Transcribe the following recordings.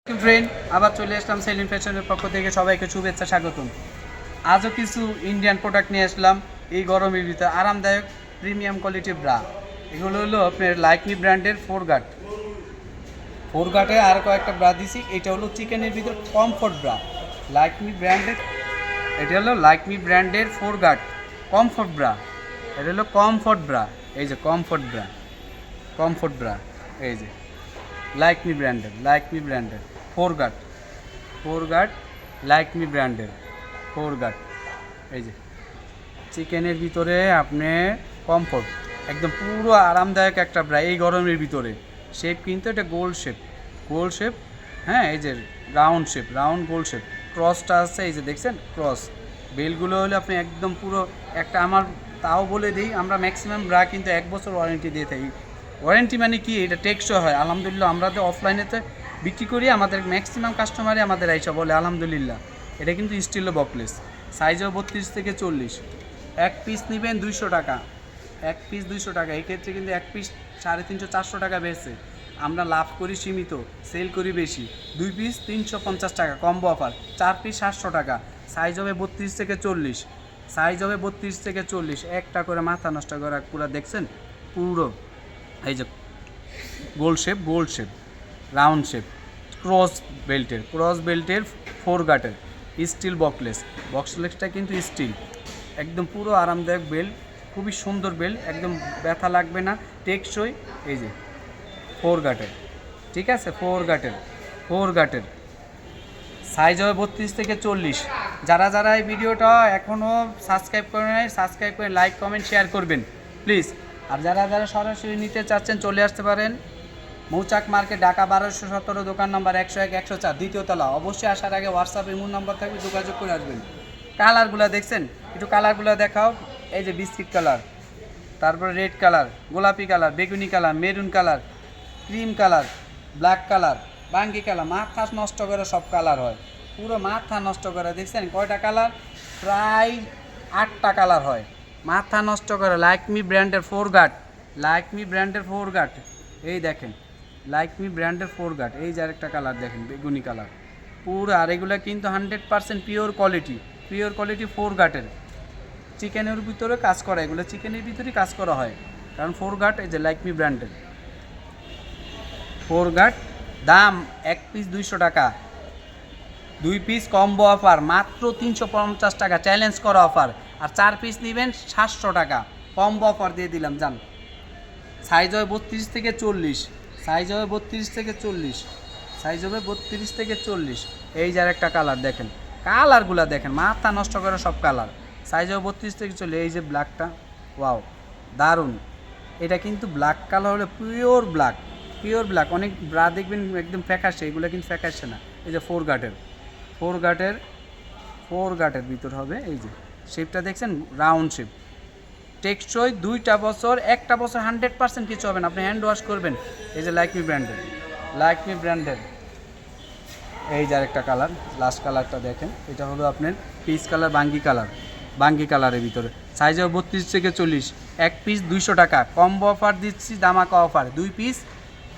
Friend আবার চলে আসলাম সেলিম ফ্যাশনের পক্ষ থেকে সবাইকে শুভেচ্ছা স্বাগতম। আজও কিছু ইন্ডিয়ান প্রোডাক্ট নিয়ে আসলাম এই গরমের ভিতরে আরামদায়ক প্রিমিয়াম কোয়ালিটির ব্রা। এগুলো হলো আপনার লাইকমি ব্র্যান্ডের ফোর গার্টে আর কয়েকটা ব্রা দিছি। এটা হলো চিকেনের ভিতর কমফোর্ট ব্রা, লাইকমি ব্র্যান্ডের। এটা হলো লাইকমি ব্র্যান্ডের ফোর গার্ড কমফোর্ট ব্রা। এটা হলো কমফোর্ট ব্রা, এই যে কমফোর্ট ব্রা, এই যে লাইকমি ব্র্যান্ডের ফোর গার্ড লাইকমি ব্র্যান্ডের ফোর গার্ড। এই যে চিকেনের ভিতরে আপনি কমফোর্ট একদম পুরো আরামদায়ক একটা ব্রা এই গরমের ভিতরে। শেপ কিন্তু এটা গোল শেপ, হ্যাঁ, এই যে রাউন্ড গোল শেপ, ক্রসটা আছে, এই যে দেখছেন ক্রস। বেলগুলো হলে আপনি একদম পুরো একটা, আমার তাও বলে দিই, আমরা ম্যাক্সিমাম ব্রা কিন্তু 1 বছর ওয়ারেন্টি দিয়ে থাকি। ওয়ারেন্টি মানে কি, এটা টেকসই হয় আলহামদুলিল্লাহ। আমরা তো অফলাইনেতে বিক্রি করি, আমাদের ম্যাক্সিমাম কাস্টমারই আমাদের আইসা বলে আলহামদুলিল্লাহ। এটা কিন্তু স্টিলও বকলেস, সাইজও 32 থেকে 40। এক পিস নেবেন 200 টাকা, এক পিস 200 টাকা। এই ক্ষেত্রে কিন্তু এক পিস 350-400 টাকা বেড়েছে। আমরা লাভ করি সীমিত, সেল করি বেশি। 2 পিস 350 টাকা কম্বো অফার, 4 পিস 700 টাকা। সাইজ হবে 32 থেকে 40, একটা করে মাথা নষ্ট করা পুরো দেখছেন পুরো। এই যে গোল শেপ, রাউন্ড শেপ, ক্রস বেল্টের ফোর গার্টের স্টিল বক্সলেসটা কিন্তু স্টিল, একদম পুরো আরামদায়ক বেল্ট, খুবই সুন্দর বেল্ট, একদম ব্যথা লাগবে না, টেকসই। এই যে ফোর গার্টের, ঠিক আছে, ফোর গার্টের সাইজ হবে 32 থেকে 40। যারা এই ভিডিওটা এখনও সাবস্ক্রাইব করে নেয়, সাবস্ক্রাইব করে লাইক কমেন্ট শেয়ার করবেন প্লিজ। আর যারা সরাসরি নিতে চাচ্ছেন চলে আসতে পারেন মৌচাক মার্কেট, ঢাকা 1217, দোকান নম্বর 101-104, দ্বিতীয় তলা। অবশ্যই আসার আগে হোয়াটসঅ্যাপ ইমো নাম্বার থাকবে, যোগাযোগ করে আসবেন। কালারগুলো দেখছেন, একটু কালারগুলো দেখাও। এই যে বিস্কিট কালার, তারপরে রেড কালার, গোলাপি কালার, বেগুনি colour, maroon colour, cream colour, black colour, বাঙ্গি কালার। মাথা নষ্ট করে সব কালার হয়, পুরো মাথা নষ্ট করে। দেখছেন কয়টা কালার? প্রায় 8টা কালার হয়, মাথা নষ্ট করে। লাইকমি ব্র্যান্ডের ফোর গার্ড, এই দেখেন লাইকমি ব্র্যান্ডের ফোর গার্ড। এই যে আরেকটা কালার দেখেন, বেগুনি কালার পুরো। আর এগুলো কিন্তু 100% পিওর কোয়ালিটি ফোর গার্ডের। চিকেনের ভিতরে কাজ করা, এগুলো চিকেনের ভিতরেই কাজ করা হয়, কারণ ফোর গার্ড। এই যে লাইকমি ব্র্যান্ডের ফোর গার্ড, দাম 1 পিস 200 টাকা, 2 পিস কম্বো অফার মাত্র 350 টাকা, চ্যালেঞ্জ করা অফার। আর 4 পিস নেবেন 700 টাকা, কম্বো অফার দিয়ে দিলাম, যান। সাইজ হবে 32 থেকে 40, এই যে একটা কালার দেখেন, কালারগুলো দেখেন, মাথা নষ্ট করে সব কালার। সাইজ হবে 32 থেকে 40। এই যে ব্ল্যাকটা, ওয়াও দারুণ। এটা কিন্তু ব্ল্যাক কালার হলে পিওর ব্ল্যাক। অনেক ব্রা দেখবেন একদম ফ্যাকাশে, এগুলো কিন্তু ফ্যাকাশে না। এই যে ফোর গার্টের ভিতর হবে, এই যে শেপটা দেখছেন, রাউন্ড শেপ, টেকসই। 2টা বছর, 1টা বছর 100% কিছু হবে না, আপনি হ্যান্ড ওয়াশ করবেন। এই যে লাইকমি ব্র্যান্ডের এই যে আরেকটা কালার, লাস্ট কালারটা দেখেন, এটা হলো আপনার পিচ কালার, বাঙ্গি কালারের ভিতরে। সাইজ হবে 32 থেকে 40, 1 পিস 200 টাকা, কম্বো অফার দিচ্ছি, দামাকা অফার। 2 পিস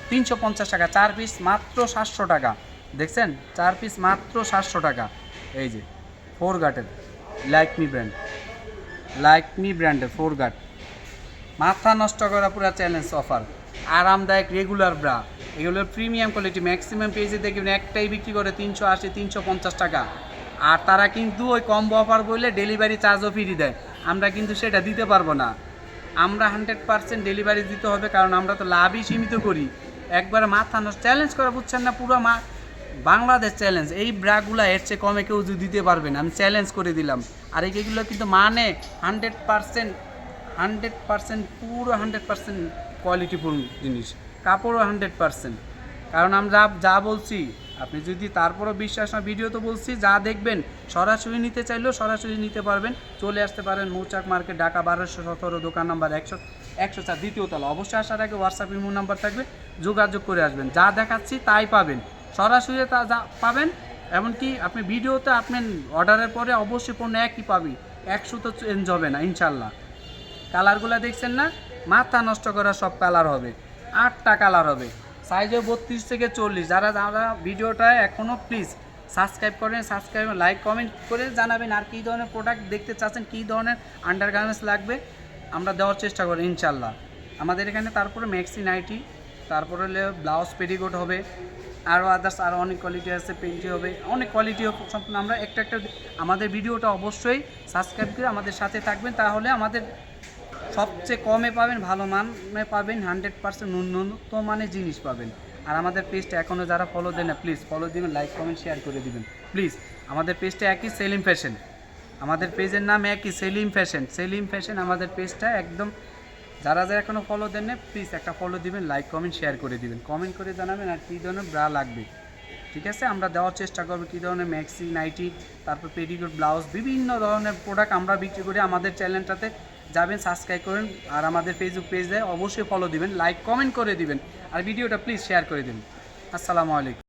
350 টাকা, 4 পিস মাত্র 700 টাকা। দেখছেন 4 পিস মাত্র 700 টাকা। এই যে ফোর গার্টের লাইকমি ব্র্যান্ডের ফোর গার্ড, মাথা নষ্ট করা পুরো চ্যালেঞ্জ অফার। আরামদায়ক রেগুলার ব্রা, এগুলো প্রিমিয়াম কোয়ালিটি। ম্যাক্সিমাম পেজে দেখবেন একটাই বিক্রি করে 380-350 টাকা। আর তারা কিন্তু ওই কম্বো অফার বললে ডেলিভারি চার্জও ফ্রি দেয়, আমরা কিন্তু সেটা দিতে পারবো না। আমরা 100% ডেলিভারি দিতে হবে, কারণ আমরা তো লাভই সীমিত করি। একবারে মাথা নষ্ট চ্যালেঞ্জ করা, বুঝছেন না, পুরো বাংলাদেশ চ্যালেঞ্জ। এই ব্রাগুলো এর চেয়ে কমে কেউ দিতে পারবে না, আমি চ্যালেঞ্জ করে দিলাম। আর এইগুলো কিন্তু 100% পুরো 100% কোয়ালিটিফুল জিনিস, কাপড়ও 100%। কারণ আমরা যা বলছি, আপনি যদি তারপরও বিশ্বাস না, ভিডিও তো বলছি, যা দেখবেন, সরাসরি নিতে চাইলেও সরাসরি নিতে পারবেন। চলে আসতে পারেন মৌচাক মার্কেট, ঢাকা 1217, দোকান নাম্বার 101-104, দ্বিতীয় তলা। অবশ্যই আসার আগে হোয়াটসঅ্যাপ ইমো নাম্বার থাকবে, যোগাযোগ করে আসবেন। যা দেখাচ্ছি তাই পাবেন, সরাসরি তা যা পাবেন। এমনকি আপনি ভিডিওতে আপনি অর্ডারের পরে অবশ্যই পণ্য একই পাবি, 100 তো চেঞ্জ হবে না ইনশাল্লাহ। কালারগুলো দেখছেন না, মাথা নষ্ট করা সব কালার হবে, 8টা কালার হবে। সাইজও 32 থেকে 40। যারা যারা ভিডিওটা এখনও প্লিজ সাবস্ক্রাইব করেন, সাবস্ক্রাইব লাইক কমেন্ট করে জানাবেন আর কী ধরনের প্রোডাক্ট দেখতে চাচ্ছেন, কী ধরনের আন্ডারগার্মেন্টস লাগবে আমরা দেওয়ার চেষ্টা করি ইনশাল্লাহ। আমাদের এখানে তারপরে ম্যাক্সি নাইটি, তারপরে হলে ব্লাউজ পেটিকোট হবে, আরও আদার্স আরও অনেক কোয়ালিটি আছে, প্রিন্টি হবে, অনেক কোয়ালিটি সম্পূর্ণ আমরা একটা একটা। আমাদের ভিডিওটা অবশ্যই সাবস্ক্রাইব করে আমাদের সাথে থাকবেন, তাহলে আমাদের সবচেয়ে কমে পাবেন, ভালো মানে পাবেন, 100% উন্নত মানের জিনিস পাবেন। আর আমাদের পেজটা এখনও যারা ফলো দেন না প্লিজ ফলো দিবেন, লাইক কমেন্ট শেয়ার করে দিবেন প্লিজ। আমাদের পেজটা একই সেলিম ফ্যাশন, আমাদের পেজের নাম একই সেলিম ফ্যাশন, সেলিম ফ্যাশন আমাদের পেজটা একদম। যারা যারা এখনও ফলো দেন না প্লিজ একটা ফলো দিবেন, লাইক কমেন্ট শেয়ার করে দিবেন, কমেন্ট করে জানাবেন আর কী ধরনের ব্রা লাগবে। ঠিক আছে, আমরা দেওয়ার চেষ্টা করবো কী ধরনের ম্যাক্সি নাইটি, তারপর পেটিকোট, ব্লাউজ, বিভিন্ন ধরনের প্রোডাক্ট আমরা বিক্রি করি। আমাদের চ্যানেলটাতে যাবেন, সাবস্ক্রাইব করেন আর আমাদের ফেসবুক পেজে অবশ্যই ফলো দিবেন, লাইক কমেন্ট করে দিবেন আর ভিডিওটা প্লিজ শেয়ার করে দিন। আসসালামু আলাইকুম।